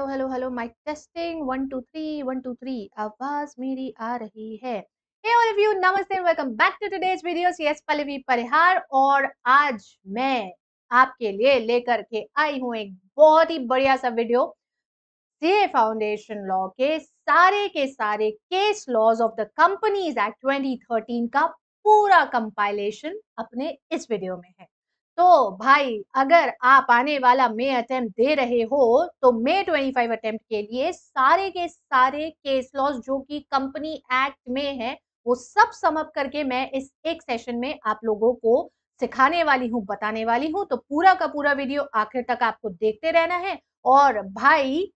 Hello hello hello mic testing 1 2 3 1 2 3 आवाज मेरी आ रही है। हे ऑल ऑफ यू, नमस्ते and welcome back to today's video. Yes, Pallavi Parihar. और आज मैं आपके लिए लेकर के आई हूं एक बहुत ही बढ़िया सा वीडियो। सीए फाउंडेशन लॉ के सारे case laws of the Companies Act 2013 का पूरा कंपाइलेशन अपने इस वीडियो में है। तो भाई, अगर आप आने वाला मे अटेम्प्ट दे रहे हो तो मे 25 अटेम्प्ट के लिए सारे के सारे केस लॉज जो कि कंपनी एक्ट में है वो सब समअप करके मैं इस एक सेशन में आप लोगों को सिखाने वाली हूँ, बताने वाली हूँ। तो पूरा का पूरा वीडियो आखिर तक आपको देखते रहना है। और भाई,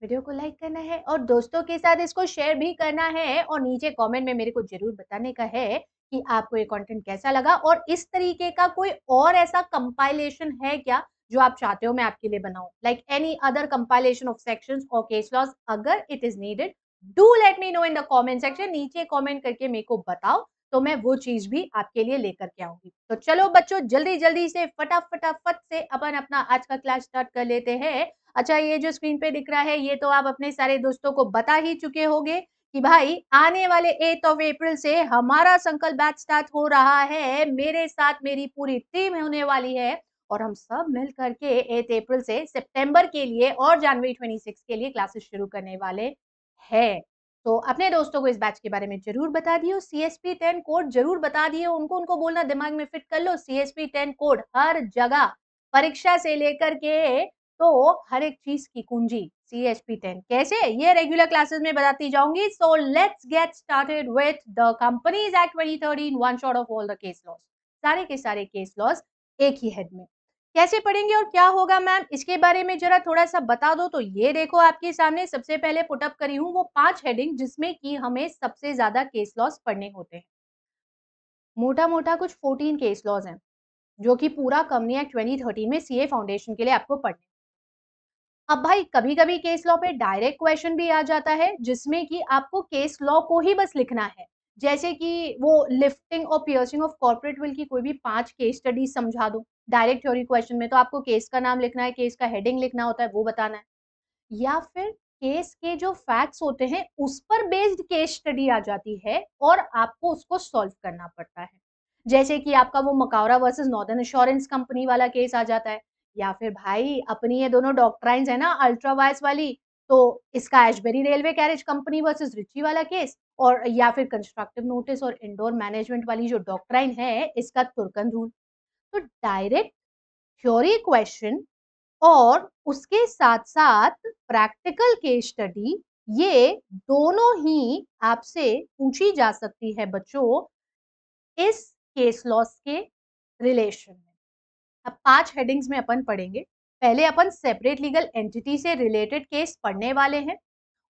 वीडियो को लाइक करना है और दोस्तों के साथ इसको शेयर भी करना है और नीचे कमेंट में मेरे को जरूर बताने का है कि आपको ये कंटेंट कैसा लगा और इस तरीके का कोई और ऐसा कंपाइलेशन है क्या जो आप चाहते हो मैं आपके लिए बनाऊं, like any other compilation of sections और केस लॉज। अगर it is needed, do let me know in the comment section. नीचे कमेंट करके मेरे को बताओ तो मैं वो चीज भी आपके लिए लेकर के आऊंगी। तो चलो बच्चों, जल्दी जल्दी से फटाफट से अपन अपना आज का क्लास स्टार्ट कर लेते हैं। अच्छा, ये जो स्क्रीन पे दिख रहा है ये तो आप अपने सारे दोस्तों को बता ही चुके होंगे कि भाई आने वाले 8 ऑफ अप्रैल से हमारा संकल्प बैच स्टार्ट हो रहा है। मेरे साथ मेरी पूरी टीम होने वाली है और हम सब मिल करके 8 अप्रैल से सितंबर के लिए और जनवरी 26 के लिए क्लासेस शुरू करने वाले हैं। तो अपने दोस्तों को इस बैच के बारे में जरूर बता दियो। सीएसपी 10 कोड जरूर बता दिए उनको, उनको बोलना दिमाग में फिट कर लो। सीएसपी 10 कोड हर जगह, परीक्षा से लेकर के तो हर एक चीज की कुंजी CSP 10 कैसे, ये रेगुलर क्लासेस में बताती जाऊंगी। So let's get started with the Companies Act 2013, one shot of all the case laws. सारे के सारे केस लॉज एक ही हेड में कैसे पढ़ेंगे और क्या होगा मैम, इसके बारे में जरा थोड़ा सा बता दो। तो ये देखो आपके सामने सबसे पहले पुटअप करी हूँ वो 5 हेडिंग जिसमें कि हमें सबसे ज्यादा केस लॉज पढ़ने होते हैं। मोटा मोटा कुछ 14 केस लॉज हैं जो कि पूरा कंपनी एक्ट 2013 में सीए फाउंडेशन के लिए आपको पढ़ने। अब भाई, कभी कभी केस लॉ पे डायरेक्ट क्वेश्चन भी आ जाता है जिसमें कि आपको केस लॉ को ही बस लिखना है। जैसे कि वो लिफ्टिंग और पियर्सिंग ऑफ कॉर्पोरेट विल की कोई भी 5 केस स्टडी समझा दो। डायरेक्ट थ्योरी क्वेश्चन में तो आपको केस का नाम लिखना है, केस का हेडिंग लिखना होता है, वो बताना है। या फिर केस के जो फैक्ट्स होते हैं उस पर बेस्ड केस स्टडी आ जाती है और आपको उसको सॉल्व करना पड़ता है। जैसे कि आपका वो मकावरा वर्सेस नॉर्दर्न एश्योरेंस कंपनी वाला केस आ जाता है। या फिर भाई, अपनी ये दोनों डॉक्ट्राइन्स है ना, अल्ट्रा वायर्स वाली, तो इसका Ashbury railway carriage company versus Riche वाला केस। और या फिर कंस्ट्रक्टिव नोटिस और इंडोर मैनेजमेंट वाली जो डॉक्ट्राइन है इसका तुर्कन रूल। तो डायरेक्ट थ्योरी क्वेश्चन और उसके साथ साथ प्रैक्टिकल केस स्टडी, ये दोनों ही आपसे पूछी जा सकती है बच्चों इस केस लॉस के रिलेशन में। अब 5 हेडिंग्स में अपन पढ़ेंगे। पहले अपन सेपरेट लीगल एंटिटी से रिलेटेड केस पढ़ने वाले हैं।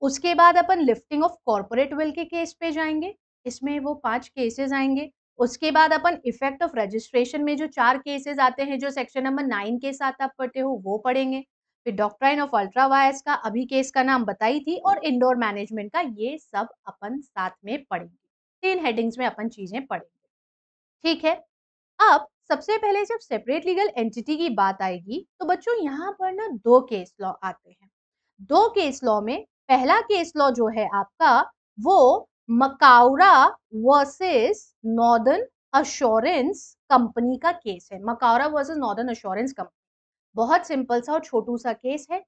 उसके बाद अपन लिफ्टिंग ऑफ कॉर्पोरेट विल के केस पे जाएंगे, इसमें वो 5 केसेस आएंगे। उसके बाद अपन इफेक्ट ऑफ रजिस्ट्रेशन में जो 4 केसेस आते हैं जो सेक्शन नंबर 9 के साथ आप पढ़ते हो वो पढ़ेंगे। फिर डॉक्ट्राइन ऑफ अल्ट्रा वायर्स का अभी केस का नाम बताई थी और इंडोर मैनेजमेंट का, ये सब अपन साथ में पढ़ेंगे। 3 हेडिंग्स में अपन चीजें पढ़ेंगे, ठीक है। अब सबसे पहले जब सेपरेट लीगल एंटिटी की बात आएगी तो बच्चों यहाँ पर ना 2 केस लॉ आते हैं। 2 केस लॉ में पहला केस लॉ जो है आपका वो मकाउरा वर्सेस नॉर्दर्न अश्योरेंस कंपनी का केस है। Macaura versus northern assurance company बहुत सिंपल सा और छोटू सा केस है,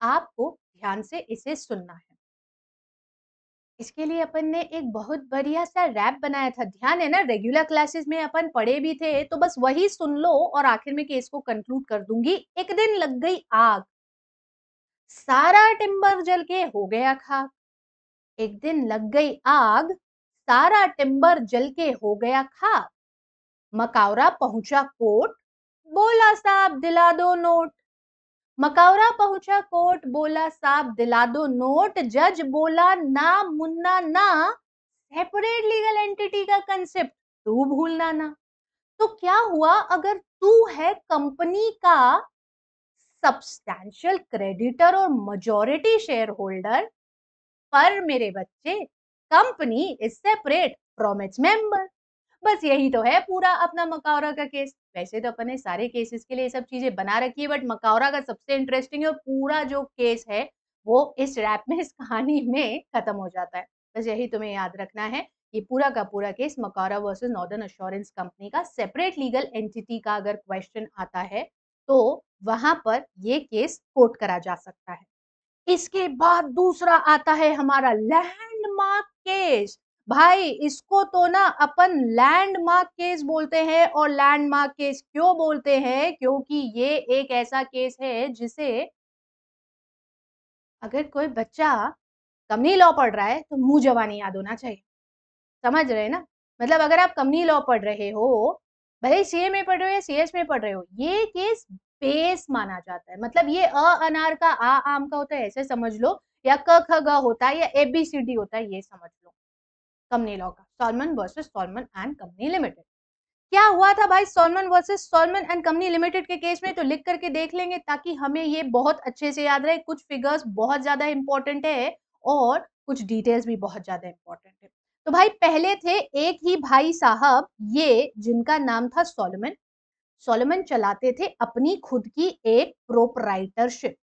आपको ध्यान से इसे सुनना है। इसके लिए अपन ने एक बहुत बढ़िया सा रैप बनाया था, ध्यान है ना, रेगुलर क्लासेस में अपन पढ़े भी थे, तो बस वही सुन लो और आखिर में केस को कंक्लूड कर दूंगी। एक दिन लग गई आग, सारा टिम्बर जल के हो गया खाक। एक दिन लग गई आग, सारा टिम्बर जल के हो गया खाक। मकावरा पहुंचा कोर्ट, बोला साहब दिला दो नोट। मकावरा पहुंचा कोर्ट, बोला साहब दिला दो नोट। जज बोला ना मुन्ना ना, सेपरेट लीगल एंटिटी का कंसेप्ट तू भूलना ना। तो क्या हुआ, अगर तू है कंपनी का सब्सटैंशियल क्रेडिटर और मेजॉरिटी शेयर होल्डर, पर मेरे बच्चे company is separate from its member. बस यही तो है पूरा अपना मकौरा का केस। वैसे तो अपन ने सारे केसेस के लिए ये सब चीज़ें बना रखी है, बट मकौरा का सबसे इंटरेस्टिंग है और पूरा जो केस है, वो इस रैप में, इस कहानी में खत्म हो जाता है। बस यही तुम्हें याद रखना है, ये पूरा का पूरा case Macaura versus northern assurance company का सेपरेट लीगल एंटिटी का अगर क्वेश्चन आता है, तो वहाँ पर ये केस कोर्ट करा जा सकता है। इसके बाद दूसरा आता है हमारा लैंडमार्क केस। भाई इसको तो ना अपन लैंडमार्क केस बोलते हैं, और लैंडमार्क केस क्यों बोलते हैं? क्योंकि ये एक ऐसा केस है जिसे अगर कोई बच्चा कमनी लॉ पढ़ रहा है तो मुंह जबानी याद होना चाहिए। समझ रहे हैं ना? मतलब अगर आप कमनी लॉ पढ़ रहे हो, भले ही सीए में पढ़ रहे हो या सीएस में पढ़ रहे हो, ये केस बेस माना जाता है। मतलब ये अनार का आ आम का होता है ऐसे समझ लो, या क ख ग होता है, या एबीसीडी होता है ये समझ लो। कंपनी लॉ का Solomon versus Salomon and company limited. क्या हुआ था भाई Solomon versus Salomon and company limited के केस में, तो लिख करके देख लेंगे ताकि हमें ये बहुत अच्छे से याद रहे। कुछ फिगर्स बहुत ज्यादा इंपॉर्टेंट है और कुछ डिटेल्स भी बहुत ज्यादा इंपॉर्टेंट है। तो भाई पहले थे एक ही भाई साहब, ये जिनका नाम था सॉलोमन। सॉलोमन चलाते थे अपनी खुद की एक प्रोपराइटरशिप,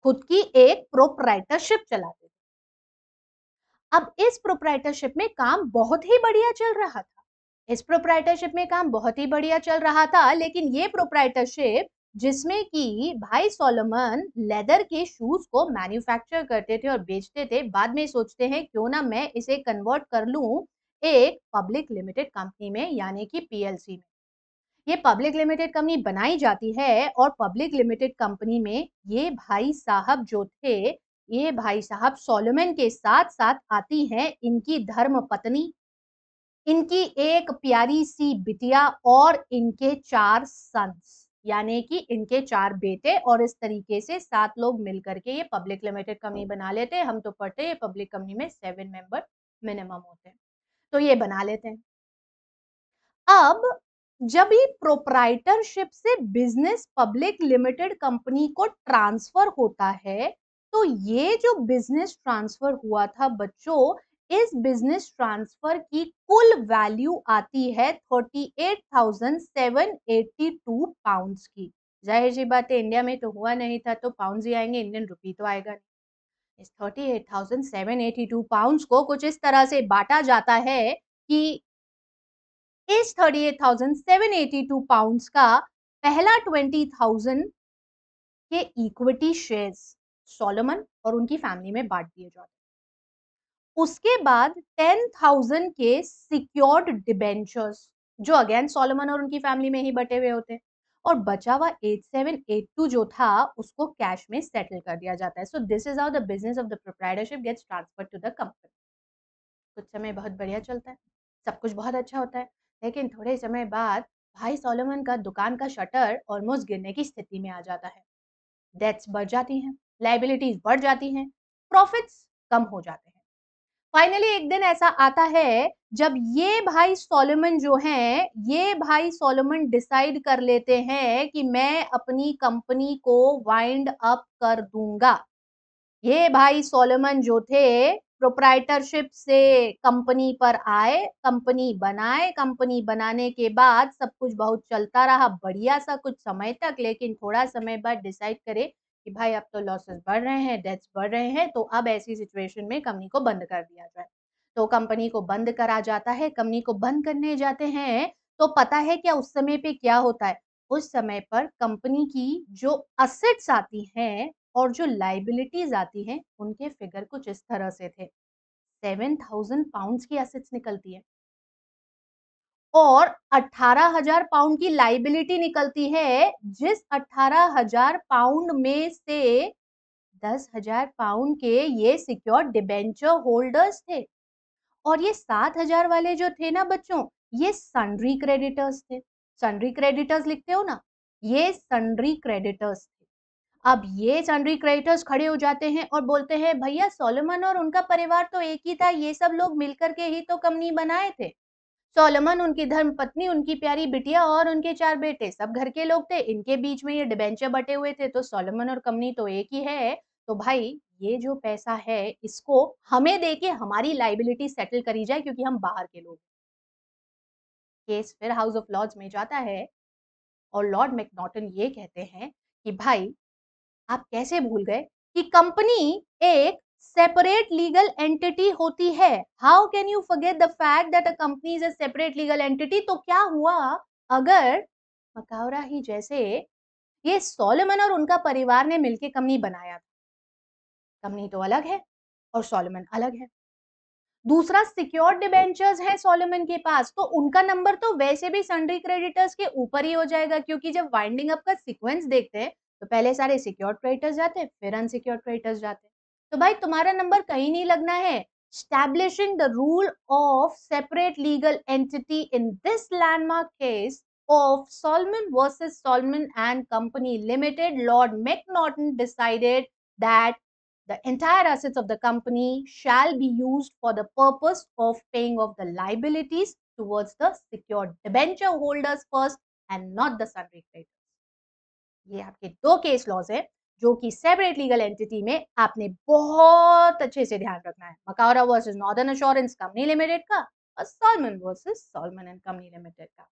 खुद की एक प्रोपराइटरशिप चलाते थे। अब इस प्रोपराइटरशिप में काम बहुत ही बढ़िया चल रहा था, इस प्रोपराइटरशिप में काम बहुत ही बढ़िया चल रहा था, लेकिन ये प्रोपराइटरशिप जिसमें कि भाई सोलोमन लेदर के शूज को मैन्युफैक्चर करते थे और बेचते थे, बाद में सोचते हैं क्यों ना मैं इसे कन्वर्ट कर लूं एक पब्लिक लिमिटेड कंपनी में, यानी कि पीएलसी में। ये पब्लिक लिमिटेड कंपनी बनाई जाती है और पब्लिक लिमिटेड कंपनी में ये भाई साहब जो थे, ये भाई साहब सोलोमन के साथ साथ आती हैं इनकी धर्म पत्नी, इनकी एक प्यारी सी बिटिया और इनके 4 सन्स, यानी कि इनके 4 बेटे, और इस तरीके से 7 लोग मिलकर के ये पब्लिक लिमिटेड कंपनी बना लेते हैं। हम तो पढ़ते हैं पब्लिक कंपनी में 7 मेंबर मिनिमम होते हैं, तो ये बना लेते हैं। अब जब ये प्रोप्राइटरशिप से बिजनेस पब्लिक लिमिटेड कंपनी को ट्रांसफर होता है, तो ये जो बिजनेस ट्रांसफर हुआ था बच्चों, इस बिजनेस ट्रांसफर की कुल वैल्यू आती है 38,782 पाउंड्स की। जाहिर सी बात है इंडिया में तो हुआ नहीं था, तो पाउंड्स ही आएंगे, इंडियन रुपी तो आएगा नहीं। इस 38,782 पाउंड्स को कुछ इस तरह से बांटा जाता है कि इस 38,782 पाउंड्स का पहला 20,000 के इक्विटी शेयर्स सोलोमन और उनकी फैमिली में बांट दिए जाते हैं। उसके बाद 10,000 के सिक्योर्ड डिबेंचर्स, जो अगेन सोलोमन और उनकी फैमिली में ही बटे हुए होते हैं, और बचा हुआ 8782 जो था उसको कैश में सेटल कर दिया जाता है। So this is how the business of the proprietorship gets transferred to the company. कुछ समय बहुत बढ़िया चलता है, सब कुछ बहुत अच्छा होता है, लेकिन थोड़े समय बाद भाई सोलोमन का दुकान का शटर ऑलमोस्ट गिरने की स्थिति में आ जाता है। डेट्स बढ़ जाती हैं, लाइबिलिटीज बढ़ जाती हैं, प्रॉफिट्स कम हो जाते हैं। फाइनली एक दिन ऐसा आता है जब ये भाई सोलोमन जो हैं, ये भाई सोलोमन डिसाइड कर लेते हैं कि मैं अपनी कंपनी को वाइंड अप कर दूंगा। ये भाई सोलोमन जो थे प्रोप्राइटरशिप से कंपनी पर आए, कंपनी बनाए, कंपनी बनाने के बाद सब कुछ बहुत चलता रहा बढ़िया सा कुछ समय तक, लेकिन थोड़ा समय बाद डिसाइड करे कि भाई अब तो लॉसेस बढ़ रहे हैं, डेट्स बढ़ रहे हैं, तो अब ऐसी सिचुएशन में कंपनी को बंद कर दिया जाए। तो कंपनी को बंद करा जाता है। कंपनी को बंद करने जाते हैं तो पता है क्या उस समय पे क्या होता है? उस समय पर कंपनी की जो असेट्स आती हैं और जो लाइबिलिटीज आती हैं, उनके फिगर कुछ इस तरह से थे। 7,000 पाउंड्स की एसेट्स निकलती है और 18,000 पाउंड की लाइबिलिटी निकलती है, जिस 18,000 पाउंड में से 10,000 पाउंड के ये सिक्योर डिबेंचर होल्डर्स थे, और ये 7,000 वाले जो थे ना बच्चों, ये सन्ड्री क्रेडिटर्स थे। सन्ड्री क्रेडिटर्स लिखते हो ना, ये सन्ड्री क्रेडिटर्स थे। अब ये सन्ड्री क्रेडिटर्स खड़े हो जाते हैं और बोलते हैं भैया सोलोमन और उनका परिवार तो एक ही था, ये सब लोग मिलकर के ही तो कंपनी बनाए थे। सोलोमन, उनकी धर्मपत्नी, उनकी प्यारी बिटिया और उनके 4 बेटे सब घर के लोग थे, इनके बीच में ये डिबेंचर बटे हुए थे, तो सोलोमन और कंपनी तो एक ही है। तो भाई ये जो पैसा है इसको हमें देके हमारी लाइबिलिटी सेटल करी जाए क्योंकि हम बाहर के लोग। केस फिर हाउस ऑफ लॉर्ड्स में जाता है और लॉर्ड मैकनॉटन ये कहते हैं कि भाई आप कैसे भूल गए कि कंपनी एक सेपरेट लीगल एंटिटी होती है। How can you forget the fact that a company is a separate legal entity. तो क्या हुआ अगर मकाउरा ही जैसे ये सोलोमन और उनका परिवार ने मिलकर कंपनी बनाया, कंपनी तो अलग है और सोलोमन अलग है। दूसरा सिक्योर्ड डिबेंचर्स हैं सोलोमन के पास, तो उनका नंबर तो वैसे भी सन्ड्री क्रेडिटर्स के ऊपर ही हो जाएगा क्योंकि जब वाइंडिंग अप का सीक्वेंस देखते हैं तो पहले सारे सिक्योर्ड क्रेडिटर्स जाते हैं फिर अनसिक्योर्ड क्रेडिटर्स जाते हैं। तो भाई तुम्हारा नंबर कहीं नहीं लगना है। Establishing the rule of separate legal entity in this landmark case of Solomon versus Solomon and Company Limited, Lord McNaughton decided that the entire assets of the company shall be used for the purpose of paying off the liabilities towards the secured debenture holders first and not the sundry creditors. ये आपके दो case laws है जो कि separate legal entity में आपने बहुत अच्छे से ध्यान रखना है। Macaura versus northern assurance company limited का और Salomon versus Salomon and company limited का।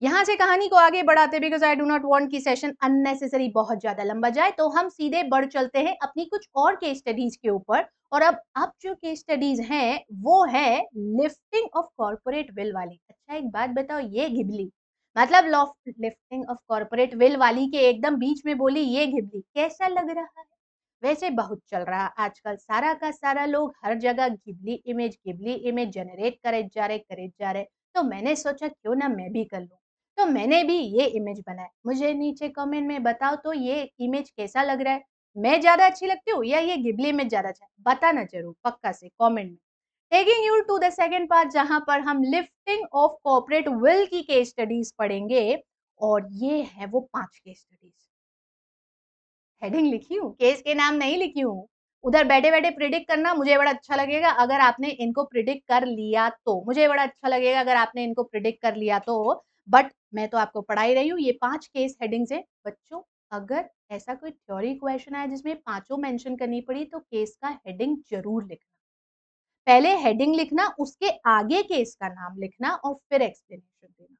यहाँ से कहानी को आगे बढ़ाते because I do not want की सेशन अननेसेसरी बहुत ज्यादा लंबा जाए, तो हम सीधे बढ़ चलते हैं अपनी कुछ और केस स्टडीज के ऊपर। और अब जो केस स्टडीज हैं वो है लिफ्टिंग ऑफ कॉर्पोरेट विल वाली। अच्छा एक बात बताओ, ये घिबली मतलब लिफ्टिंग ऑफ कॉर्पोरेट विल वाली के एकदम बीच में बोली ये घिबली, कैसा लग रहा है? वैसे बहुत चल रहा आजकल, सारा का सारा लोग हर जगह घिबली इमेज जनरेट करे जा रहे। तो मैंने सोचा क्यों ना मैं भी कर लूं, तो मैंने भी ये इमेज बनाया। मुझे नीचे कमेंट में बताओ तो ये इमेज कैसा लग रहा है, मैं ज्यादा अच्छी लगती हूँ या ये गिबली इमेज ज्यादा अच्छा है? बताना जरूर पक्का से कमेंट में। Taking you to the second part जहां पर हम लिफ्टिंग ऑफ कॉर्पोरेट विल की केस स्टडीज पढ़ेंगे और ये है वो 5 केस स्टडीज। हेडिंग लिखी हूँ, केस के नाम नहीं लिखी हूँ। उधर बैठे बैठे प्रिडिक्ट करना मुझे बड़ा अच्छा लगेगा अगर आपने इनको प्रिडिक्ट कर लिया तो, मुझे बड़ा अच्छा लगेगा अगर आपने इनको प्रिडिक्ट कर लिया तो। बट मैं तो आपको पढ़ा ही रही हूँ, ये 5 केस हेडिंग्स है बच्चों। अगर ऐसा कोई थ्योरी क्वेश्चन आया जिसमें पांचों मेंशन करनी पड़ी तो केस का हेडिंग जरूर लिखना। पहले हेडिंग लिखना, उसके आगे केस का नाम लिखना और फिर एक्सप्लेनेशन देना।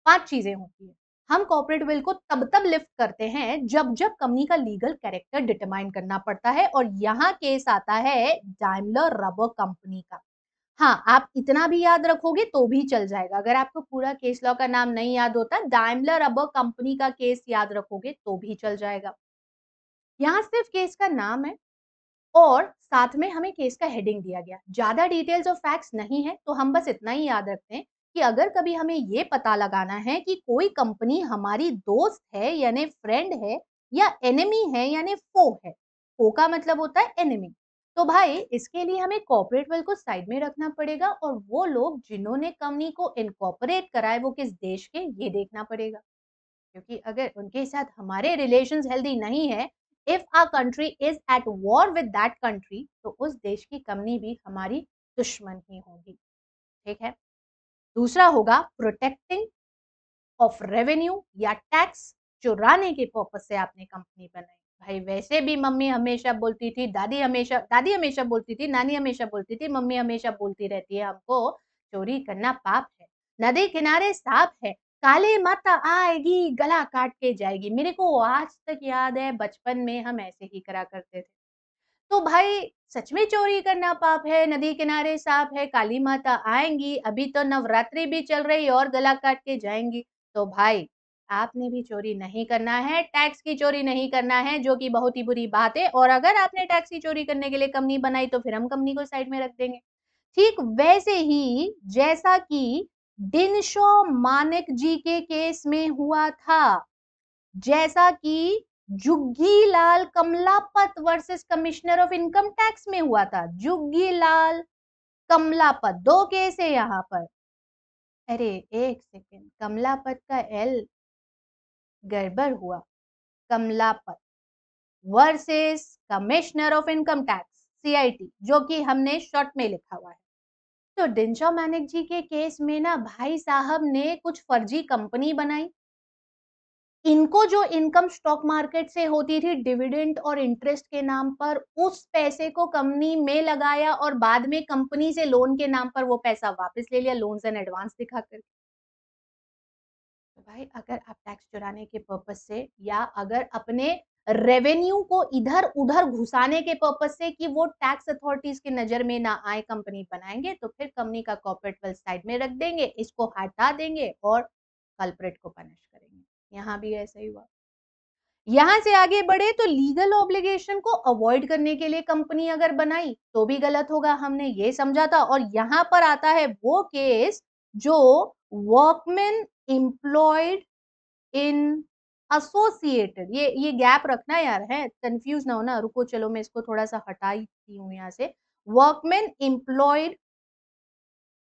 5 चीजें होती है। हम कॉर्पोरेट विल को तब तब लिफ्ट करते हैं जब जब कंपनी का लीगल कैरेक्टर डिटरमाइन करना पड़ता है और यहाँ केस आता है डाइमलर रबर कंपनी का। हाँ आप इतना भी याद रखोगे तो भी चल जाएगा, अगर आपको पूरा केस लॉ का नाम नहीं याद होता, डाइमलर रबर कंपनी का केस याद रखोगे तो भी चल जाएगा। यहाँ सिर्फ केस का नाम है और साथ में हमें केस का हेडिंग दिया गया, ज्यादा डिटेल्स और फैक्ट्स नहीं है। तो हम बस इतना ही याद रखते हैं कि अगर कभी हमें ये पता लगाना है कि कोई कंपनी हमारी दोस्त है यानी फ्रेंड है या एनिमी है यानी फो है, फो का मतलब होता है एनिमी, तो भाई इसके लिए हमें कॉर्पोरेट वेल को साइड में रखना पड़ेगा और वो लोग जिन्होंने कंपनी को इनकॉर्पोरेट कराए वो किस देश के ये देखना पड़ेगा। क्योंकि अगर उनके साथ हमारे रिलेशंस हेल्दी नहीं है, if a country is at war with that country, तो उस देश की कंपनी भी हमारी दुश्मन ही होगी। ठीक है। दूसरा होगा प्रोटेक्टिंग ऑफ रेवेन्यू या टैक्स, चुराने के पर्पज से आपने कंपनी बनाई। भाई वैसे भी मम्मी हमेशा बोलती थी, दादी हमेशा बोलती थी, नानी हमेशा बोलती थी, मम्मी हमेशा बोलती रहती है हमको चोरी करना पाप है, नदी किनारे सांप है, काली माता आएगी गला काट के जाएगी। मेरे को आज तक याद है बचपन में हम ऐसे ही करा करते थे। तो भाई सच में चोरी करना पाप है, नदी किनारे सांप है, काली माता आएंगी, अभी तो नवरात्रि भी चल रही और गला काट के जाएंगी। तो भाई आपने भी चोरी नहीं करना है, टैक्स की चोरी नहीं करना है, जो कि बहुत ही बुरी बात है। और अगर आपने टैक्स की चोरी करने के लिए कंपनी बनाई तो फिर हम कंपनी को साइड में रख देंगे। ठीक वैसे ही जैसा कि डिनशॉ मानेक जी के केस में हुआ था, जैसा कि Juggi Lal Kamlapat versus commissioner of income tax में हुआ था। जुग्गी लाल कमलापत, दो केस है यहाँ पर। अरे एक सेकेंड, कमलापत का एल गड़बड़ हुआ, Kamlapat versus commissioner of income tax CIT, जो कि हमने शॉर्ट में लिखा हुआ है। तो डिनशॉ मानेक जी के केस में ना भाई साहब ने कुछ फर्जी कंपनी बनाई इनको जो इनकम स्टॉक मार्केट से होती थी डिविडेंड और इंटरेस्ट के नाम पर, उस पैसे को कंपनी में लगाया और बाद में कंपनी से लोन के नाम पर वो पैसा वापस ले लिया, लोन्स एंड एडवांस दिखाकर। तो भाई अगर आप टैक्स चुराने के पर्पज से या अगर अपने रेवेन्यू को इधर उधर घुसाने के पर्पज से कि वो टैक्स अथॉरिटीज की नजर में ना आए कंपनी बनाएंगे, तो फिर कंपनी का कॉर्पोरेट वेल्थ साइड में रख देंगे, इसको हटा देंगे और कल्प्रेट को पनिश करेंगे। यहाँ भी ऐसा ही हुआ। यहां से आगे बढ़े तो लीगल ऑब्लिगेशन को अवॉइड करने के लिए कंपनी अगर बनाई तो भी गलत होगा, हमने ये समझा था। और यहां पर आता है वो केस जो वर्कमैन एम्प्लॉयड इन एसोसिएटेड, ये गैप रखना यार, है कंफ्यूज ना होना, रुको चलो मैं इसको थोड़ा सा हटाई हूं यहां से। वर्कमैन एम्प्लॉयड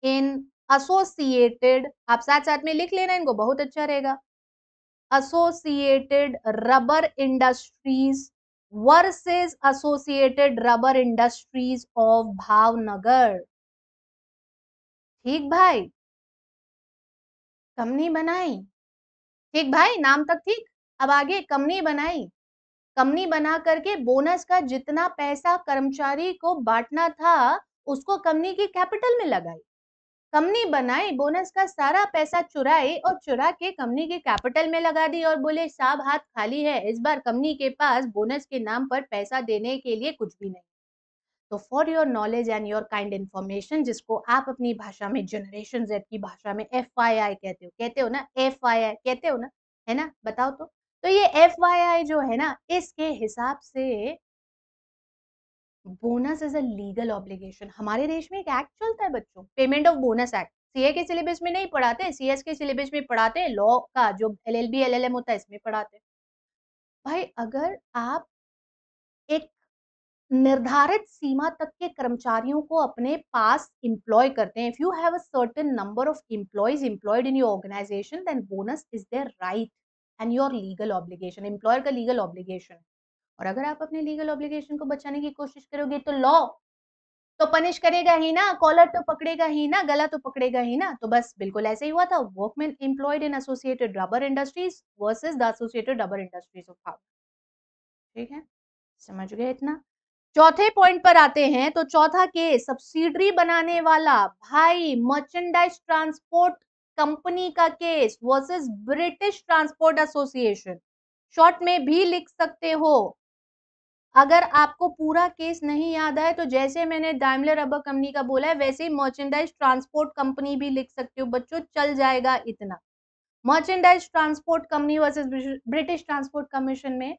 इन एसोसिएटेड, आप साथ साथ में लिख लेना इनको, बहुत अच्छा रहेगा। Associated rubber industries versus associated rubber industries of Bhavnagar. ठीक भाई, कंपनी बनाई, ठीक भाई, नाम तक ठीक। अब आगे कंपनी बनाई, कंपनी बना करके बोनस का जितना पैसा कर्मचारी को बांटना था उसको कंपनी की कैपिटल में लगाई। कंपनी बनाई, बोनस का सारा पैसा चुराई और चुरा के कंपनी के कैपिटल में लगा दी और बोले साहब हाथ खाली है, इस बार कंपनी के पास बोनस के नाम पर पैसा देने के लिए कुछ भी नहीं। तो for your knowledge and your kind information, जिसको आप अपनी भाषा में जनरेशन जेड की भाषा में FYI कहते हो ना, FYI कहते हो ना, है ना, बताओ तो ये FYI जो है ना, इसके हिसाब से bonus is a legal obligation. हमारे देश में एक एक्ट चलता है बच्चों, payment of bonus act. CA के सिलेबस में नहीं पढ़ाते, सीएस के सिलेबस में पढ़ाते हैं, लॉ का जो LLB LLM होता है इसमें पढ़ाते हैं। भाई अगर आप एक निर्धारित सीमा तक के कर्मचारियों को अपने पास इंप्लॉय करते हैं, if you have a certain number of employees employed in your organisation, then bonus is there right and your legal obligation, employer का लीगल ऑब्लिगेशन। और अगर आप अपने लीगल ऑब्लिगेशन को बचाने की कोशिश करोगे तो लॉ तो पनिश करेगा ही ना, कॉलर तो पकड़ेगा ही ना, गला तो पकड़ेगा ही ना। तो बस बिल्कुल ऐसे ही हुआ था, workman employed in associated rubber industries versus the associated rubber industries of Howrah. ठीक है, समझ गए इतना। चौथे पॉइंट पर आते हैं, तो चौथा केस सब्सिडरी बनाने वाला भाई मर्चेंडाइज ट्रांसपोर्ट कंपनी का case versus British transport association. Short में भी लिख सकते हो। अगर आपको पूरा केस नहीं याद आए तो जैसे मैंने दाइमलर रबर कंपनी का बोला है वैसे ही मर्चेंडाइज ट्रांसपोर्ट कंपनी भी लिख सकते हो बच्चों, चल जाएगा इतना। Merchandise transport company versus British transport commission में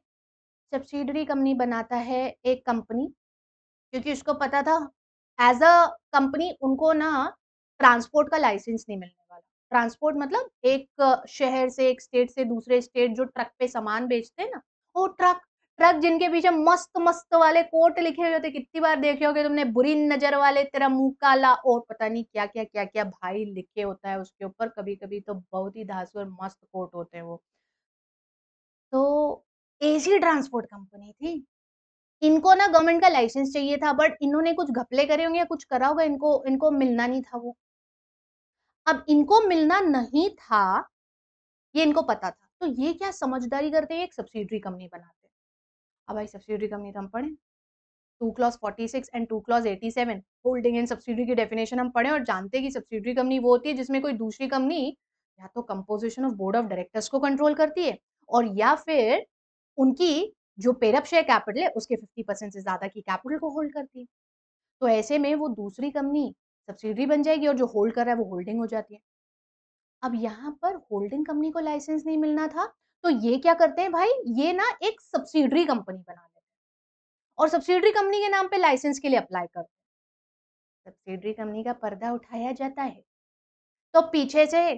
सब्सिडरी कंपनी बनाता है एक कंपनी, क्योंकि उसको पता था एज अ कंपनी उनको ना ट्रांसपोर्ट का लाइसेंस नहीं मिलने वाला। ट्रांसपोर्ट मतलब एक शहर से एक स्टेट से दूसरे स्टेट जो ट्रक पे सामान बेचते हैं ना, वो ट्रक ट्रक जिनके पीछे मस्त मस्त वाले कोट लिखे हुए होते, कितनी बार देखे होगे तुमने, बुरी नजर वाले, तेरा मुंह काला, और पता नहीं क्या क्या भाई लिखे होता है उसके ऊपर, कभी कभी तो बहुत ही धांसू और मस्त कोट होते हैं वो। तो एसी ट्रांसपोर्ट कंपनी थी, इनको ना गवर्नमेंट का लाइसेंस चाहिए था, बट इन्होंने कुछ घपले करे होंगे या कुछ करा होगा, इनको इनको मिलना नहीं था वो। अब इनको मिलना नहीं था, ये इनको पता था, तो ये क्या समझदारी करते हैं, एक सब्सिडरी कंपनी बनाते हैं। अब भाई सब्सिडरी कंपनी तो हम पढ़े, 2 clause 46 and 2 clause 87 holding and subsidiary की डेफिनेशन हम पढ़े और जानते हैं कि सब्सिडरी कंपनी वो होती है जिसमें कोई दूसरी कंपनी या तो composition of board of directors को कंट्रोल करती है और या फिर उनकी जो पेरअप शेयर कैपिटल है उसके 50% से ज्यादा की कैपिटल को होल्ड करती है। तो ऐसे में वो दूसरी कंपनी सब्सिडरी बन जाएगी और जो होल्ड कर रहा है वो होल्डिंग हो जाती है। अब यहाँ पर होल्डिंग कंपनी को लाइसेंस नहीं मिलना था, तो ये क्या करते हैं भाई, ये ना एक सब्सिडरी कंपनी बना लेते हैं और सब्सिडरी कंपनी के नाम पे लाइसेंस के लिए अप्लाई करते हैं। सब्सिडरी कंपनी का पर्दा उठाया जाता है तो पीछे से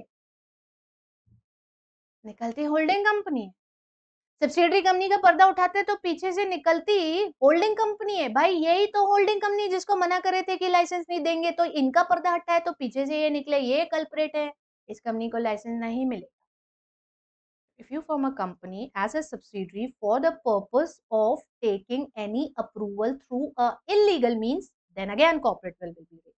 निकलती होल्डिंग कंपनी है। सब्सिडरी कंपनी का पर्दा उठाते तो पीछे से निकलती होल्डिंग कंपनी है। भाई यही तो होल्डिंग कंपनी जिसको मना करे थे कि लाइसेंस नहीं देंगे, तो इनका पर्दा हटाए तो पीछे से ये निकले, ये कल्प्रेट है, इस कंपनी को लाइसेंस नहीं मिले। If you form a company as a subsidiary for the purpose of taking any approval through a illegal means, then again corporate will be raised.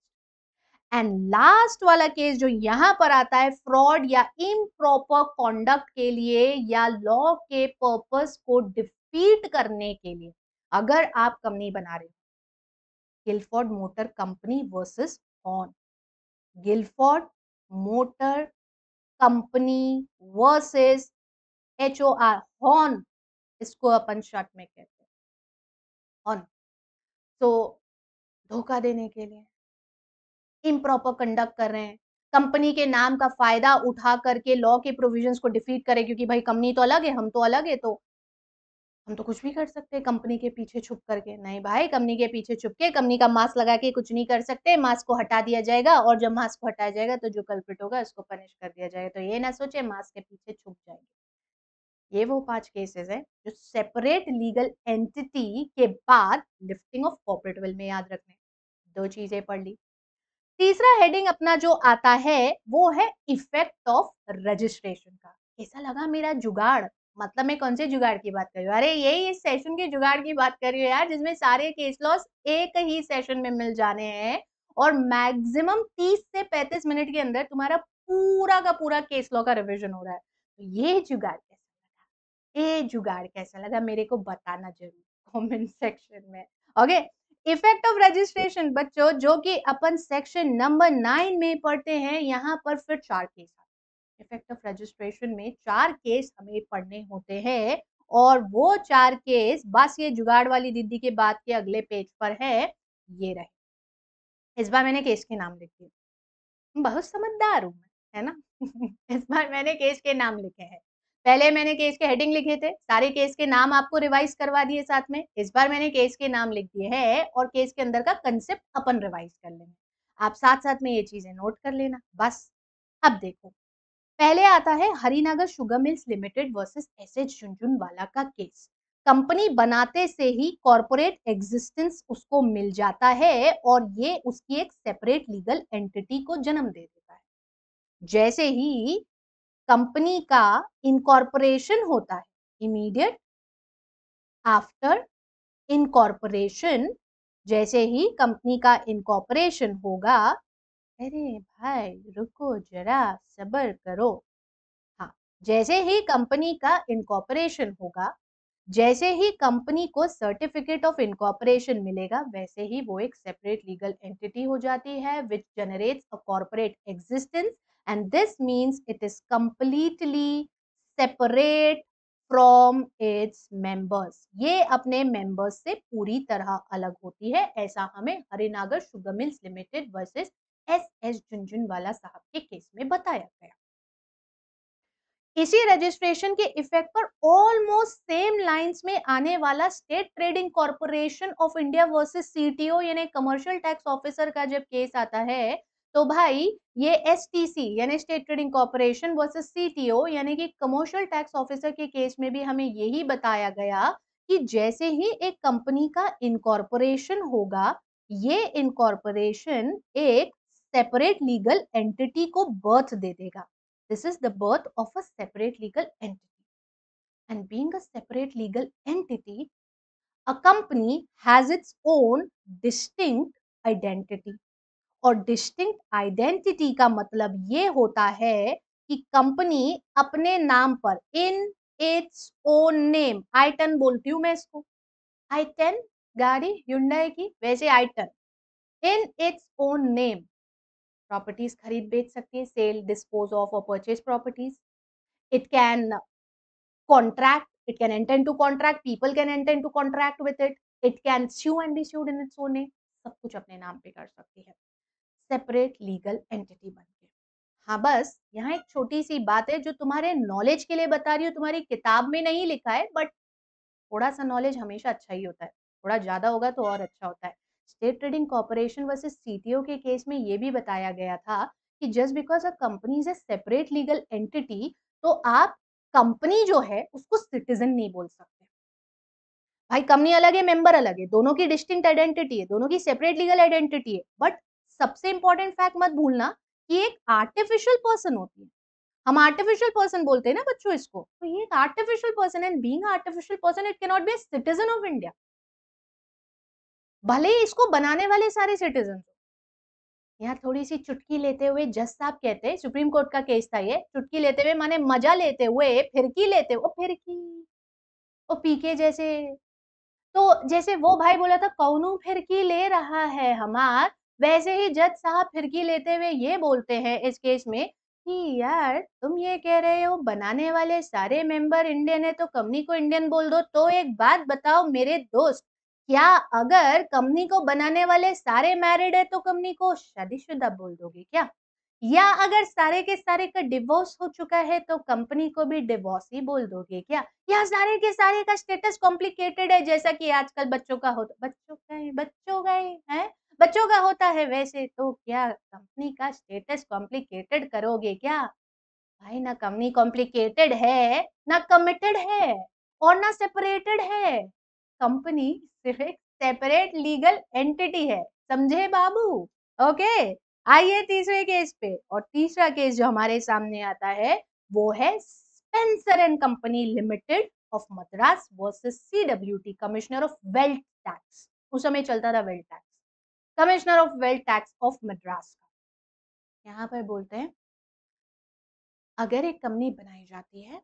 And last वाला केस जो यहां पर आता है फ्रॉड या इम्प्रॉपर कॉन्डक्ट के लिए या लॉ के पर्पस को डिफीट करने के लिए अगर आप कंपनी बना रहे हो, Gilford Motor Company versus Horne, Gilford Motor Company versus HOR, Horne, इसको अपन शॉर्ट में कहते हैं हॉर्न। तो धोखा देने के लिए, इम्प्रॉपर कंडक्ट कर रहे हैं, कंपनी के नाम का फायदा उठा करके लॉ के प्रोविजंस को डिफीट करें, क्योंकि भाई कंपनी तो अलग है, हम तो अलग है, तो हम तो कुछ भी कर सकते हैं कंपनी के पीछे छुप करके। नहीं भाई, कंपनी के पीछे छुप के कंपनी का मास्क लगा के कुछ नहीं कर सकते, मास्क को हटा दिया जाएगा और जब मास्क को हटाया जाएगा तो जो कल्प्रिट होगा उसको पनिश कर दिया जाएगा। तो ये ना सोचे मास्क के पीछे छुप जाएंगे। ये वो 5 केसेस हैं जो सेपरेट लीगल एंटिटी के बाद लिफ्टिंग ऑफ कॉर्पोरेट विल में याद रखने। 2 चीजें पढ़ ली। तीसरा हेडिंग अपना जो आता है वो है इफेक्ट ऑफ रजिस्ट्रेशन का। कैसा लगा मेरा जुगाड़? मतलब मैं कौन से जुगाड़ की बात कर रही हूँ? अरे यही इस सेशन के जुगाड़ की बात कर रही हूँ यार, जिसमें सारे केस लॉस एक ही सेशन में मिल जाने हैं और मैक्सिमम 30 से 35 मिनट के अंदर तुम्हारा पूरा का पूरा केस लॉ का रिवीजन हो रहा है। तो ये जुगाड़ कैसा लगा? ये जुगाड़ कैसा लगा मेरे को बताना जरूर कमेंट सेक्शन में। ओके, इफेक्ट ऑफ रजिस्ट्रेशन बच्चों, जो कि अपन सेक्शन नंबर 9 में पढ़ते हैं, यहाँ पर फिर 4 केस आते हैं। इफेक्ट ऑफ रजिस्ट्रेशन में 4 केस हमें पढ़ने होते हैं और वो 4 केस बस ये जुगाड़ वाली दीदी के बाद के अगले पेज पर है। ये रहे, इस बार मैंने केस के नाम लिख दिए, बहुत समझदार हूँ मैं, है ना? इस बार मैंने केस के नाम लिखे हैं। पहले मैंने केस के हेडिंग लिखे थे, सारे केस के नाम आपको रिवाइज करवा दिए साथ में। इस बार मैंने केस के नाम लिख दिए हैं और केस के अंदर का कंसेप्ट अपन रिवाइज कर लेंगे। आप साथ साथ में ये चीजें नोट कर लेना बस। अब देखो, पहले आता है Harinagar sugar mills limited versus SH Jhunjhunwala का केस। कंपनी बनाते से ही कॉर्पोरेट एग्जिस्टेंस उसको मिल जाता है और ये उसकी एक सेपरेट लीगल एंटिटी को जन्म दे देता है। जैसे ही कंपनी का इनकॉर्पोरेशन होता है, इमीडिएट आफ्टर इनकॉर्पोरेशन, जैसे ही कंपनी का इनकॉर्पोरेशन होगा, अरे भाई रुको जरा, सब्र करो। हाँ, जैसे ही कंपनी का इनकॉर्पोरेशन होगा, जैसे ही कंपनी को सर्टिफिकेट ऑफ इनकॉर्पोरेशन मिलेगा, वैसे ही वो एक सेपरेट लीगल एंटिटी हो जाती है which generates a corporate existence and this means it is completely separate from its members. ये अपने मेंबर्स से पूरी तरह अलग होती है। ऐसा हमें Harinagar sugar mills limited versus S Jhunjhunwala साहब के केस में बताया गया। इसी रजिस्ट्रेशन के इफेक्ट पर ऑलमोस्ट सेम लाइंस में आने वाला state trading corporation of India versus CTO यानी कमर्शियल टैक्स ऑफिसर का जब केस आता है, तो भाई ये एसटीसी यानी state trading corporation versus CTO यानी कि कमर्शियल टैक्स ऑफिसर के केस में भी हमें यही बताया गया कि जैसे ही एक कंपनी का इनकॉर्पोरेशन होगा, ये इनकॉर्पोरेशन एक सेपरेट लीगल एंटिटी को बर्थ दे देगा। This is the birth of a separate legal entity. And being a separate legal entity, a company has its own distinct identity. और डिस्टिंक्ट आइडेंटिटी का मतलब ये होता है कि कंपनी अपने नाम पर इन इट्स ओन नेम, आई10 बोलती हूं मैं इसको, आई10 गाड़ी Hyundai की, वैसे आई10 in its own name properties खरीद बेच सकती है, सेल, डिस्पोज ऑफ और purchase properties. It can contract, it can enter into contract, people can enter into contract with it, it can sue and be sued in its own name, सब कुछ अपने नाम पे कर सकती है सेपरेट लीगल एंटिटी बन के। हाँ, बस यहाँ एक छोटी सी बात है जो तुम्हारे नॉलेज के लिए बता रही हूँ, तुम्हारी किताब में नहीं लिखा है, बट थोड़ा सा नॉलेज हमेशा अच्छा ही होता है, थोड़ा ज्यादा होगा तो और अच्छा होता है। State trading corporation versus CTO के केस में ये भी बताया गया था कि just because a company is a separate legal entity, तो आप कंपनी जो है उसको सिटीजन नहीं बोल सकते। भाई कंपनी अलग है, मेंबर अलग है, दोनों की डिस्टिंक्ट आइडेंटिटी है, दोनों की सेपरेट लीगल आइडेंटिटी है, बट सबसे इंपॉर्टेंट फैक्ट मत भूलना कि एक आर्टिफिशियल पर्सन होती है। हम आर्टिफिशियल पर्सन बोलते हैं ना बच्चों इसको, तो ये एक artificial person and being artificial person it can not B citizen of India, भले ही इसको बनाने वाले सारे सिटीजन। यहाँ थोड़ी सी चुटकी लेते हुए जज साहब कहते हैं, सुप्रीम कोर्ट का केस था ये, चुटकी लेते हुए माने मजा लेते हुए, फिरकी लेते हुए, ओ फिरकी, ओ पीके जैसे। तो जैसे वो भाई बोला था कौनू फिरकी ले रहा है हमार, वैसे ही जज साहब फिरकी लेते हुए ये बोलते हैं इस केस में कि यार तुम ये कह रहे हो बनाने वाले सारे मेंबर इंडियन है तो कंपनी को इंडियन बोल दो। तो एक बात बताओ मेरे दोस्त, क्या अगर कंपनी को बनाने वाले सारे मैरिड है तो कंपनी को शादीशुदा बोल दोगे क्या? या अगर सारे के सारे का डिवोर्स हो चुका है तो कंपनी को भी डिवोर्स ही बोल दोगे क्या? या सारे के सारे का स्टेटस कॉम्प्लिकेटेड है जैसा कि आजकल बच्चों का होता, बच्चों का होता है, वैसे तो क्या कंपनी का स्टेटस कॉम्प्लिकेटेड करोगे क्या? भाई ना कंपनी कॉम्प्लिकेटेड है, ना कमिटेड है, और ना सेपरेटेड है। कंपनी सिर्फ एक सेपरेट लीगल एंटिटी है, समझे बाबू? ओके। आइए तीसरे केस पे, और तीसरा केस जो हमारे सामने आता है वो है Spencer and company limited of Madras versus CWT commissioner of wealth tax. उस समय चलता था wealth tax, commissioner of wealth tax of Madras का। यहाँ पर बोलते हैं अगर एक कंपनी बनाई जाती है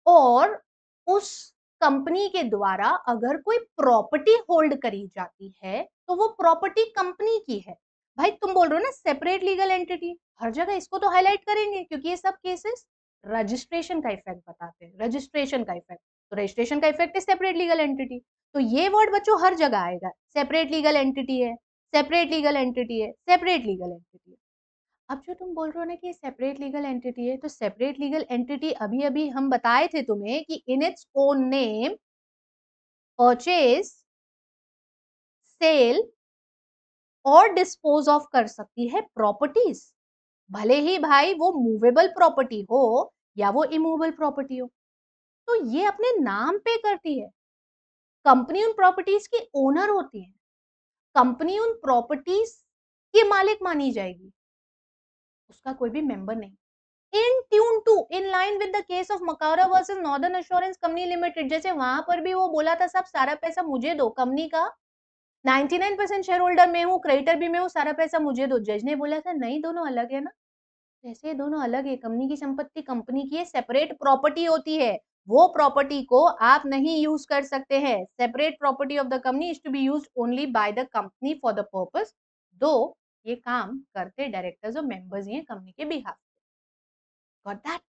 और उस कंपनी के द्वारा अगर कोई प्रॉपर्टी होल्ड करी जाती है तो वो प्रॉपर्टी कंपनी की है। भाई तुम बोल रहे हो ना सेपरेट लीगल एंटिटी, हर जगह इसको तो हाईलाइट करेंगे क्योंकि ये सब केसेस रजिस्ट्रेशन का इफेक्ट बताते हैं, रजिस्ट्रेशन का इफेक्ट। तो रजिस्ट्रेशन का इफेक्ट है सेपरेट लीगल एंटिटी, तो ये वर्ड बच्चों हर जगह आएगा, सेपरेट लीगल एंटिटी है, सेपरेट लीगल एंटिटी है, सेपरेट लीगल एंटिटी है। अब जो तुम बोल रहे हो ना कि सेपरेट लीगल एंटिटी है, तो सेपरेट लीगल एंटिटी अभी अभी हम बताए थे तुम्हें कि in its own name purchase, sale और डिस्पोज ऑफ कर सकती है प्रॉपर्टीज, भले ही भाई वो मूवेबल प्रॉपर्टी हो या वो इमूवेबल प्रॉपर्टी हो। तो ये अपने नाम पे करती है। कंपनी उन प्रॉपर्टीज की ओनर होती है, कंपनी उन प्रॉपर्टीज की मालिक मानी जाएगी, उसका कोई भी मेंबर नहीं। In tune to, in line with the case of Makara versus Northern Assurance Company Limited, जैसे वहां पर भी वो बोला था सब सारा पैसा मुझे दो, कंपनी का 99% शेयर होल्डर मैं हूँ, क्रेडिटर भी मैं हूँ, सारा पैसा मुझे दो। जज ने बोला था नहीं दोनों अलग है ना, जैसे दोनों अलग है, कंपनी की संपत्ति कंपनी की है, सेपरेट प्रॉपर्टी होती है, वो प्रॉपर्टी को आप नहीं यूज कर सकते हैं। Separate property of the company is to be used only by the company for the purpose, दो ये काम करते डायरेक्टर्स और मेंबर्स ही हैं कंपनी के behalf. Got that?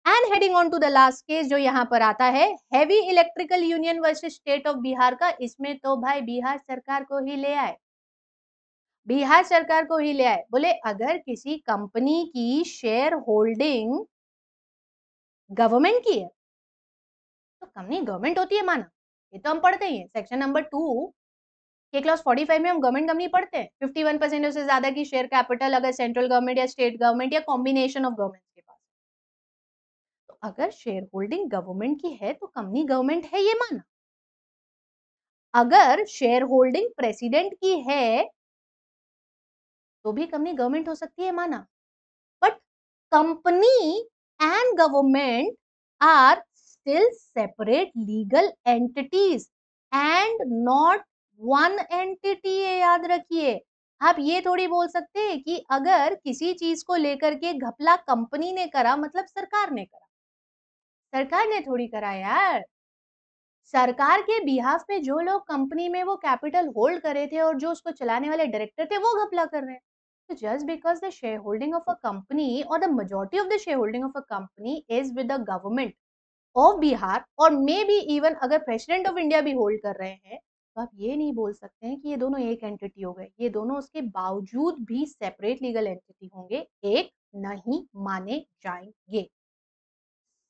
And heading on to the last case जो यहाँ पर आता है, heavy electrical union versus state of Bihar का। इसमें तो भाई बिहार सरकार को ही ले आए, बिहार सरकार को ही ले आए। बोले अगर किसी कंपनी की शेयर होल्डिंग गवर्नमेंट की है तो कंपनी गवर्नमेंट होती है माना, ये तो हम पढ़ते ही हैं सेक्शन नंबर 2 के क्लॉज 45 में हम गवर्नमेंट कंपनी पढ़ते हैं। 51% से ज्यादा की शेयर कैपिटल अगर सेंट्रल गवर्नमेंट या स्टेट गवर्नमेंट या कॉम्बिनेशन ऑफ गवर्नमेंट के पास, तो अगर शेयर होल्डिंग गवर्नमेंट की है तो कंपनी गवर्नमेंट है ये माना। अगर शेयर होल्डिंग प्रेसिडेंट की है तो भी कंपनी गवर्नमेंट हो सकती है माना। But company and government are still separate legal entities and not one entity है, याद रखिए। आप ये थोड़ी बोल सकते हैं कि अगर किसी चीज को लेकर के घपला कंपनी ने करा मतलब सरकार ने करा, सरकार ने थोड़ी करा यार। सरकार के बिहाफ पे जो लोग कंपनी में वो कैपिटल होल्ड करे थे और जो उसको चलाने वाले डायरेक्टर थे वो घपला कर रहे हैं। तो just because the share holding of a company और the majority of the share holding of a company is with the government of Bihar, और मे बी इवन अगर प्रेसिडेंट ऑफ इंडिया भी होल्ड कर रहे हैं, तो आप ये नहीं बोल सकते हैं कि ये दोनों एक एंटिटी हो गए। ये दोनों उसके बावजूद भी सेपरेट लीगल एंटिटी होंगे, एक नहीं माने जाएंगे।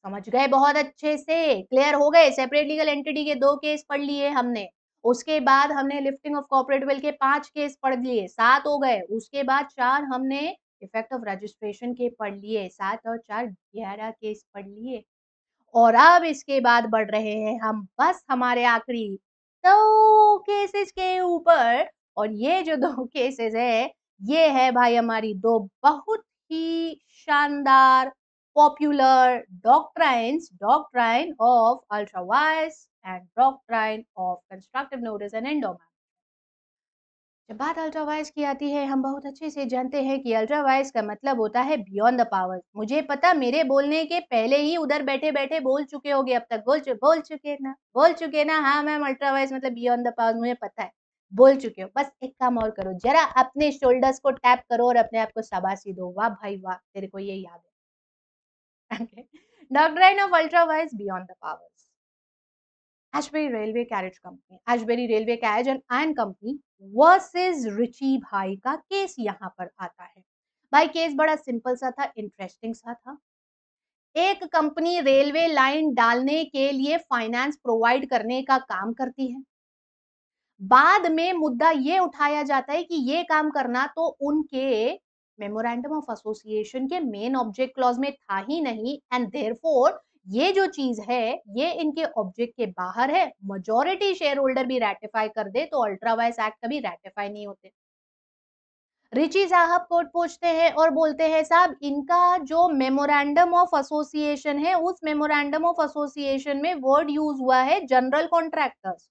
समझ गए? बहुत अच्छे से क्लियर हो गए। सेपरेट लीगल एंटिटी के 2 केस पढ़ लिए हमने, उसके बाद हमने लिफ्टिंग ऑफ कॉर्पोरेट वेल के 5 केस पढ़ लिए, 7 हो गए। उसके बाद 4 हमने इफेक्ट ऑफ रजिस्ट्रेशन के पढ़ लिए, 7 और 4 11 केस पढ़ लिए। और अब इसके बाद बढ़ रहे हैं हम बस हमारे आखिरी 2 केसेस के ऊपर, और ये जो 2 केसेस है ये है भाई हमारी 2 बहुत ही शानदार popular doctrines, doctrine of ultra vires and doctrine of constructive notice and endowment. जब बात अल्ट्रावायलेट्स की आती है, हम बहुत अच्छे से जानते हैं कि अल्ट्रावायलेट्स का मतलब होता है बियॉन्ड द पावर्स। मुझे पता, मेरे बोलने के पहले ही उधर बैठे-बैठे बोल चुके होगे अब तक। बोल चुके ना? हाँ मैम, अल्ट्रावायलेट्स मतलब बियॉन्ड द पावर्स, मुझे पता है। बोल चुके हो। बस एक काम और करो, ज़रा अपने शोल्डर्स को टैप करो और अपने आप को शाबाशी दो। वाह भाई वाह! तेरे को ये याद है। Okay. Doctrine of ultra vires beyond the powers. Ashbury Railway Carriage Company, Ashbury Railway Carriage and Iron Company versus Riche भाई का केस यहाँ पर आता है। भाई केस बड़ा सिंपल सा था, इंटरेस्टिंग सा था। एक कंपनी रेलवे लाइन डालने के लिए फाइनेंस प्रोवाइड करने का काम करती है। बाद में मुद्दा ये उठाया जाता है कि ये काम करना तो उनके मेमोरेंडम ऑफ एसोसिएशन के मेन ऑब्जेक्ट क्लॉज में था ही नहीं, एंड देयरफॉर ये जो चीज है ये इनके ऑब्जेक्ट के बाहर है। मेजॉरिटी शेयर होल्डर भी रेटिफाई कर दे तो अल्ट्रावाइस एक्ट कभी रेटिफाई नहीं होते। रिची साहब कोर्ट पहुंचते हैं और बोलते हैं साहब इनका जो मेमोरेंडम ऑफ एसोसिएशन है उस मेमोरेंडम ऑफ एसोसिएशन में वर्ड यूज हुआ है जनरल कॉन्ट्रैक्टर्स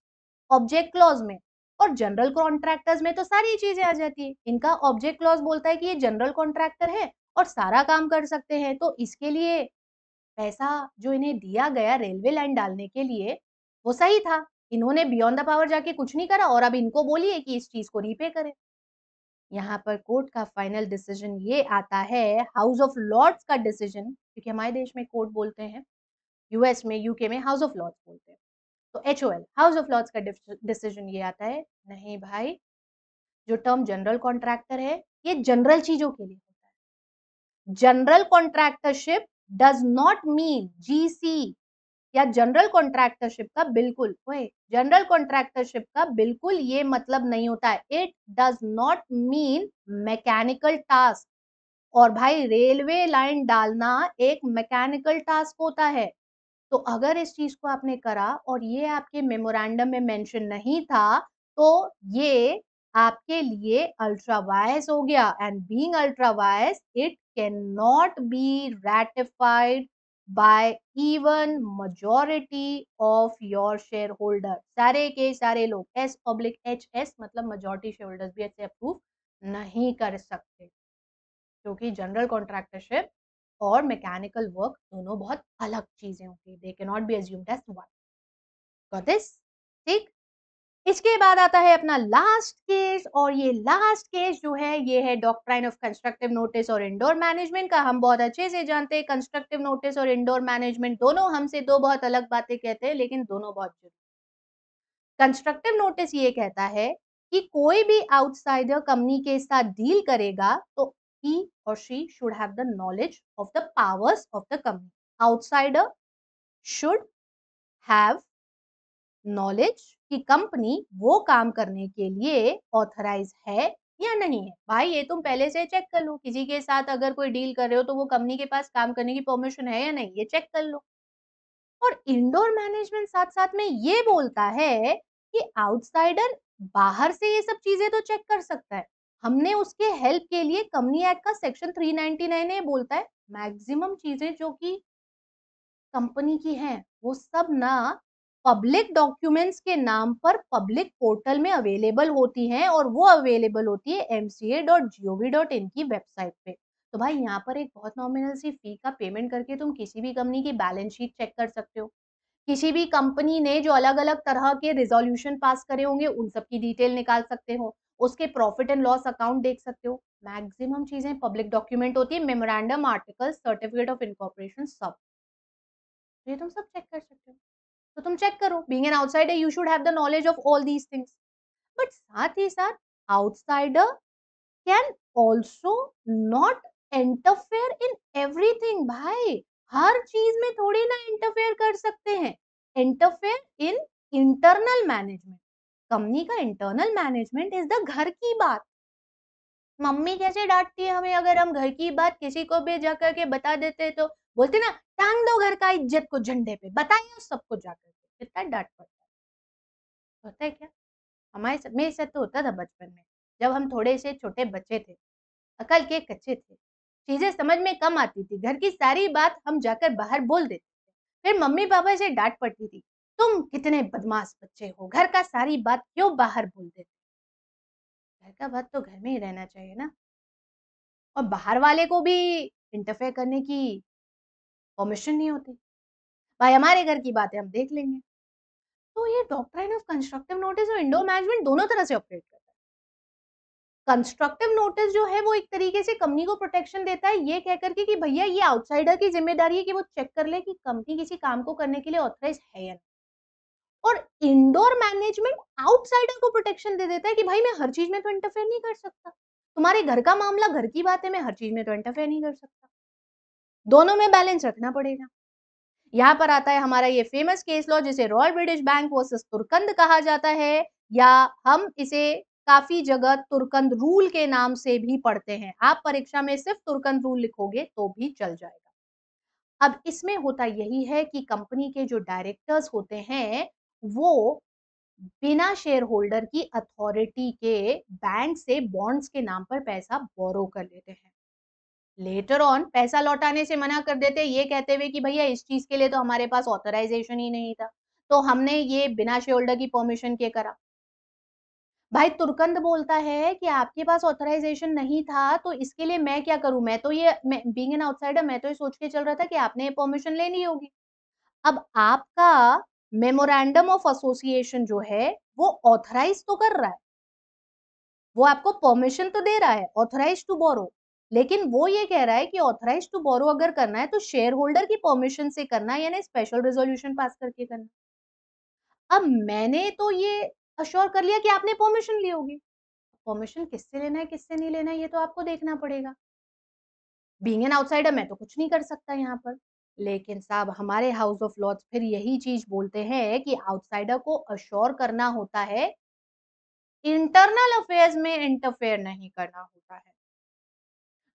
ऑब्जेक्ट क्लॉज में, और जनरल कॉन्ट्रैक्टर्स में तो सारी चीजें आ जाती है। इनका ऑब्जेक्ट क्लॉज बोलता है कि ये जनरल कॉन्ट्रैक्टर है और सारा काम कर सकते हैं, तो इसके लिए पैसा जो इन्हें दिया गया रेलवे लाइन डालने के लिए वो सही था। इन्होंने बियॉन्ड द पावर जाके कुछ नहीं करा और अब इनको बोलिए कि इस चीज को रीपे करें। यहाँ पर कोर्ट का फाइनल डिसीजन ये आता है, हाउस ऑफ लॉर्ड्स का डिसीजन, क्योंकि हमारे देश में कोर्ट बोलते हैं, यूएस में यूके में हाउस ऑफ लॉर्ड्स बोलते हैं, तो एचओएल हाउस ऑफ लॉर्ड्स का डिसीजन ये आता है, नहीं भाई, जो टर्म जनरल कॉन्ट्रैक्टर है ये जनरल चीजों के लिए होता है। General contractorship does not mean GC, या जनरल कॉन्ट्रैक्टरशिप का बिल्कुल, ओए, जनरल कॉन्ट्रैक्टरशिप का बिल्कुल ये मतलब नहीं होता है। It does not mean mechanical task. और भाई रेलवे लाइन डालना एक मैकेनिकल टास्क होता है। तो अगर इस चीज को आपने करा और ये आपके मेमोरेंडम में मेंशन नहीं था, तो ये आपके लिए अल्ट्रा वायस हो गया, and being ultra vires it can not be ratified by even majority of your share holder. सारे के सारे लोग S/HS मतलब मेजोरिटी शेयर होल्डर्स भी ऐसे अप्रूव नहीं कर सकते, क्योंकि जनरल कॉन्ट्रैक्टरशिप और मैकेनिकल वर्क दोनों बहुत अलग चीजें होती है। They can not be assumed as one. Got this? ठीक। इसके बाद आता है अपना लास्ट केस, और ये लास्ट केस जो है ये है डॉक्ट्राइन ऑफ कंस्ट्रक्टिव नोटिस और इंडोर मैनेजमेंट का। हम बहुत अच्छे से जानते हैं कंस्ट्रक्टिव नोटिस और इंडोर मैनेजमेंट दोनों हमसे दो बहुत अलग बातें कहते हैं, लेकिन दोनों बहुत जरूरी। कंस्ट्रक्टिव नोटिस ये कहता है कि कोई भी आउटसाइडर कंपनी के साथ डील करेगा तो he or she should have the knowledge of the powers of the company. Outsider should have knowledge कि कंपनी वो काम करने के लिए ऑथराइज है या नहीं है। भाई ये तुम पहले से चेक कर लो, किसी के साथ अगर कोई डील कर रहे हो तो वो कंपनी के पास काम करने की परमिशन है या नहीं, ये चेक कर लो। और इंडोर मैनेजमेंट साथ साथ में ये बोलता है कि आउटसाइडर बाहर से ये सब चीजें तो चेक कर सकता है। हमने उसके हेल्प के लिए कंपनी एक्ट का सेक्शन 399 ये बोलता है मैक्सिमम चीजें जो कि कंपनी की हैं वो सब ना पब्लिक डॉक्यूमेंट्स के नाम पर पब्लिक पोर्टल में अवेलेबल होती हैं, और वो अवेलेबल होती है mca.gov.in की वेबसाइट पे। तो भाई यहाँ पर एक बहुत नॉमिनल सी फी का पेमेंट करके तुम किसी भी कंपनी की बैलेंस शीट चेक कर सकते हो। किसी भी कंपनी ने जो अलग-अलग तरह के रिजोल्यूशन पास करे होंगे उन सब की डिटेल निकाल सकते हो। उसके प्रॉफिट एंड लॉस अकाउंट देख सकते हो। मैक्सिमम चीजें पब्लिक डॉक्यूमेंट होती है, memorandum, article, certificate of incorporation, सब। तो ये तुम सब चेक कर सकते हो। तो तुम चेक करो, being an outsider you should have the knowledge of all these things. But साथ ही साथ outsider can also not interfere in everything. भाई हर चीज में थोड़ी ना इंटरफेयर कर सकते हैं। Interfere in internal management, company का इंटरनल मैनेजमेंट इज द घर की बात। मम्मी कैसे डांटती है हमें अगर हम घर की बात किसी को भी जाकर के बता देते, तो बोलते ना, टांग दो घर का इज्जत को झंडे पे, बताइए सबको जाकर के। कितना डांट पड़ता है, होता है क्या? हमारे साथ, मेरे साथ तो होता था बचपन में, जब हम थोड़े से छोटे बच्चे थे, अकल के कच्चे थे, चीजें समझ में कम आती थी, घर की सारी बात हम जाकर बाहर बोल देते थे, फिर मम्मी पापा से डांट पड़ती थी, तुम कितने बदमाश बच्चे हो, घर का सारी बात क्यों बाहर बोल देते। घर का बात तो घर में ही रहना चाहिए ना, और बाहर वाले को भी इंटरफेयर करने की परमिशन नहीं होती। भाई हमारे घर की बातें हम देख लेंगे। तो ये डॉक्ट्राइन ऑफ कंस्ट्रक्टिव नोटिस और इंडोर मैनेजमेंट दोनों तरह से ऑपरेट करता है। कंस्ट्रक्टिव नोटिस जो है वो एक तरीके से कंपनी को प्रोटेक्शन देता है ये कह करके कि भैया ये आउटसाइडर की जिम्मेदारी है कि वो चेक कर ले कि कंपनी किसी काम को करने के लिए ऑथराइज है या नहीं। और इंडोर मैनेजमेंट आउटसाइडर को प्रोटेक्शन दे देता है कि भाई मैं हर चीज में तो इंटरफेयर नहीं कर सकता, तुम्हारे घर का मामला घर की बात है, मैं हर चीज में तो इंटरफेयर नहीं कर सकता। दोनों में बैलेंस रखना पड़ेगा। यहाँ पर आता है हमारा ये फेमस केस लॉ जिसे रॉयल ब्रिटिश बैंक वर्सेस तुर्कंद कहा जाता है, या हम इसे काफी जगह तुर्कंद रूल के नाम से भी पढ़ते हैं। आप परीक्षा में सिर्फ तुर्कंद रूल लिखोगे तो भी चल जाएगा। अब इसमें होता यही है कि कंपनी के जो डायरेक्टर्स होते हैं वो बिना शेयर होल्डर की अथॉरिटी के बैंक से बॉन्ड्स के नाम पर पैसा बोरो कर लेते हैं। लेटर ऑन पैसा लौटाने से मना कर देते ये कहते हुए कि भैया इस चीज के लिए तो हमारे पास ऑथराइजेशन ही नहीं था, तो हमने ये बिना शेयर होल्डर की परमिशन के करा। भाई तुर्कंद बोलता है कि आपके पास ऑथराइजेशन नहीं था तो इसके लिए मैं क्या करूं, मैं तो ये बीइंग एन आउटसाइडर मैं तो ये सोच के चल रहा था कि आपने ये परमिशन लेनी होगी। अब आपका मेमोरेंडम ऑफ एसोसिएशन जो है वो ऑथराइज तो कर रहा है, वो आपको परमिशन तो दे रहा है ऑथराइज टू बोरो, लेकिन वो ये कह रहा है कि ऑथराइज टू बोरो अगर करना है तो शेयर होल्डर की परमिशन से करना है, यानी स्पेशल रेजोल्यूशन पास करके करना। अब मैंने तो ये अश्योर कर लिया कि आपने परमिशन ली होगी, परमिशन किससे लेना है किससे नहीं लेना है ये तो आपको देखना पड़ेगा। बीइंग एन आउटसाइडर मैं तो कुछ नहीं कर सकता यहाँ पर। लेकिन साहब हमारे हाउस ऑफ लॉर्ड्स फिर यही चीज बोलते हैं कि आउटसाइडर को अश्योर करना होता है, इंटरनल अफेयर्स में इंटरफेयर नहीं करना होता है।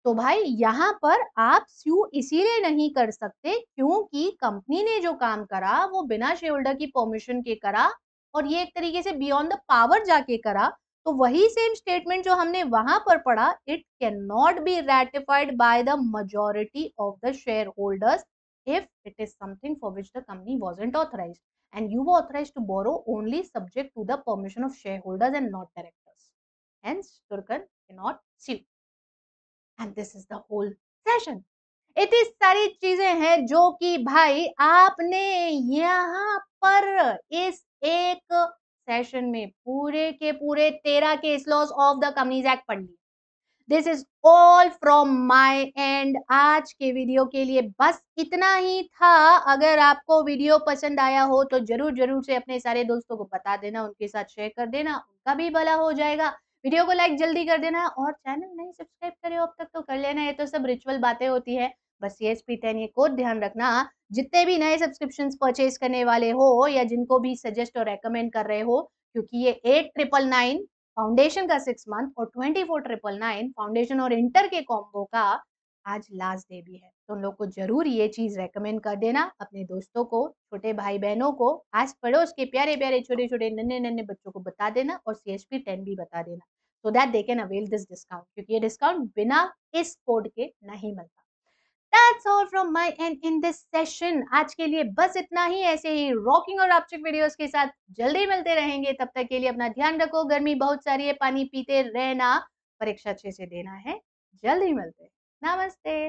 तो भाई यहाँ पर आप स्यू इसीलिए नहीं कर सकते क्योंकि कंपनी ने जो काम करा वो बिना शेयर होल्डर की परमिशन के करा, और ये एक तरीके से बियॉन्ड द पावर जाके करा। तो वही सेम स्टेटमेंट जो हमने वहां पर पढ़ा, it can not be ratified by the majority of the share holders if it is something for which the company wasn't authorized, and you were authorized to borrow only subject to the permission of shareholders and not directors. Hence Turkan cannot sue. And this is the whole session. इतनी सारी चीजें हैं जो कि भाई आपने यहाँ पर इस एक सेशन में पूरे के पूरे 13 case laws of the Companies Act पढ़ लिए। This is all from my end. आज के वीडियो के लिए बस इतना ही था। अगर आपको वीडियो पसंद आया हो तो जरूर जरूर से अपने सारे दोस्तों को बता देना, उनके साथ शेयर कर देना, उनका भी भला हो जाएगा। वीडियो को लाइक जल्दी कर देना, और चैनल नहीं सब्सक्राइब करे हो अब तक तो कर लेना, ये तो सब रिचुअल बातें होती है। बस ESP10 ये कोड ध्यान रखना, जितने भी नए सब्सक्रिप्शन परचेज करने वाले हो या जिनको भी सजेस्ट और रेकमेंड कर रहे हो, क्योंकि ये 8999 फाउंडेशन का 6 मंथ और 24,999 फाउंडेशन और इंटर के कॉम्बो का आज लास्ट डे भी है, तो उन लोग को जरूर ये चीज रेकमेंड कर देना अपने दोस्तों को, छोटे भाई बहनों को, आस पड़ोस के प्यारे प्यारे छोटे छोटे नन्हे नन्हे बच्चों को बता देना, और CSP10 भी बता देना, so that they can avail this discount, क्योंकि ये डिस्काउंट बिना इस कोड के नहीं मिलता। That's all from my end in this session। आज के लिए बस इतना ही। ऐसे ही रॉकिंग और अपचिक वीडियोस के साथ जल्दी मिलते रहेंगे। तब तक के लिए अपना ध्यान रखो, गर्मी बहुत सारी है, पानी पीते रहना, परीक्षा अच्छे से देना है। जल्दी मिलते हैं। नमस्ते।